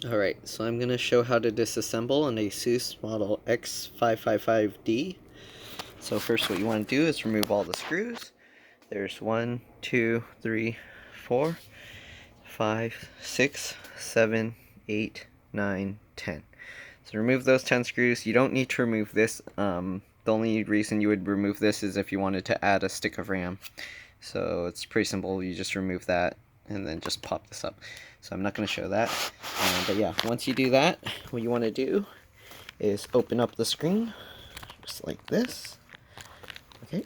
Alright, so I'm going to show how to disassemble an ASUS model X555D. So first what you want to do is remove all the screws. There's 1, 2, 3, 4, 5, 6, 7, 8, 9, 10. So remove those 10 screws. You don't need to remove this. The only reason you would remove this is if you wanted to add a stick of RAM. So it's pretty simple. You just remove that and then just pop this up. So I'm not going to show that. But yeah, once you do that, what you want to do is open up the screen just like this. Okay.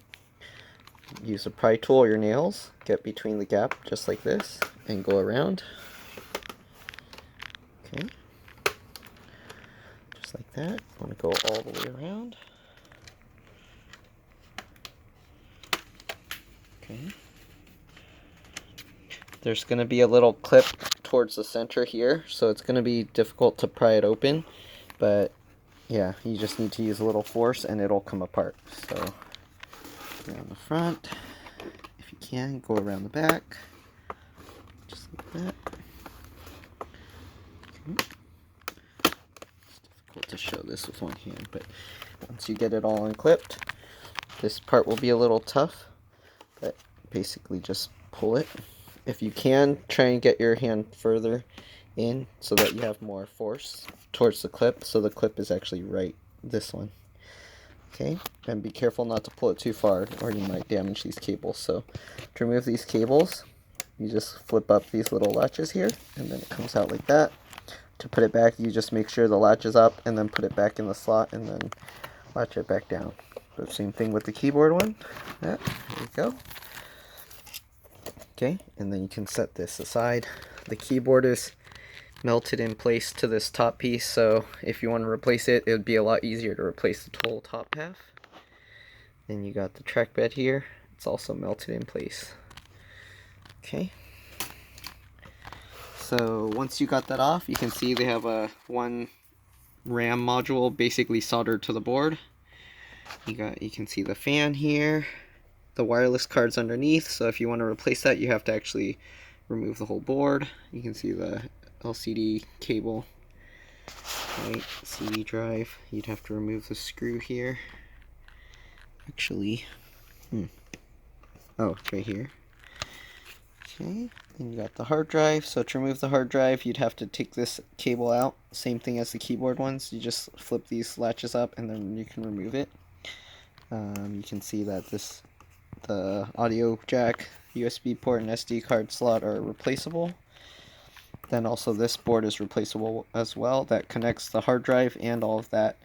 Use a pry tool or your nails. Get between the gap just like this and go around. Okay. Just like that. Want to go all the way around. Okay. There's going to be a little clip towards the center here, so it's going to be difficult to pry it open, but yeah, you just need to use a little force and it'll come apart. So around the front, if you can, go around the back, just like that. Okay. It's difficult to show this with one hand, but once you get it all unclipped, this part will be a little tough, but basically just pull it. If you can, try and get your hand further in so that you have more force towards the clip, so the clip is actually right this one. Okay, and be careful not to pull it too far or you might damage these cables. So to remove these cables, you just flip up these little latches here and then it comes out like that. To put it back, you just make sure the latch is up and then put it back in the slot and then latch it back down. The same thing with the keyboard one. Yeah, there you go. Okay, and then you can set this aside. The keyboard is melted in place to this top piece, so if you want to replace it, it would be a lot easier to replace the whole top half. Then you got the trackpad here. It's also melted in place. Okay. So once you got that off, you can see they have a one RAM module basically soldered to the board. You can see the fan here. The wireless card's underneath, so if you want to replace that, you have to actually remove the whole board. You can see the LCD cable, right? CD drive. You'd have to remove the screw here. Actually, oh, it's right here. Okay, then you got the hard drive. So to remove the hard drive, you'd have to take this cable out. Same thing as the keyboard ones. You just flip these latches up, and then you can remove it. You can see that the audio jack, USB port, and SD card slot are replaceable. Then also this board is replaceable as well. That connects the hard drive and all of that,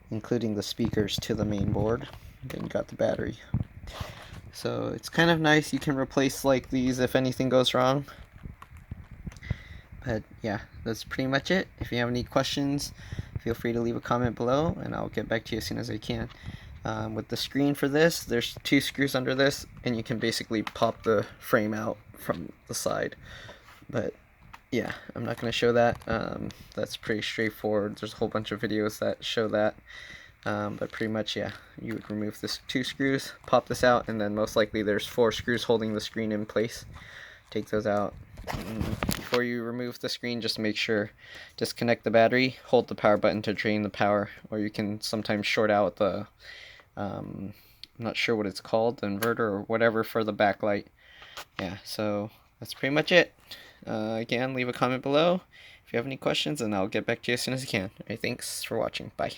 including the speakers, to the main board. Then you got the battery. So it's kind of nice. You can replace like these if anything goes wrong. But yeah, that's pretty much it. If you have any questions, feel free to leave a comment below and I'll get back to you as soon as I can. With the screen for this, there's 2 screws under this, and you can basically pop the frame out from the side. But yeah, I'm not going to show that. That's pretty straightforward. There's a whole bunch of videos that show that. But pretty much, yeah, you would remove this 2 screws, pop this out, and then most likely there's 4 screws holding the screen in place. Take those out. And before you remove the screen, just make sure, disconnect the battery, hold the power button to drain the power, or you can sometimes short out the I'm not sure what it's called, the inverter or whatever for the backlight. Yeah, so that's pretty much it. Again, leave a comment below if you have any questions, and I'll get back to you as soon as I can. Alright, thanks for watching. Bye.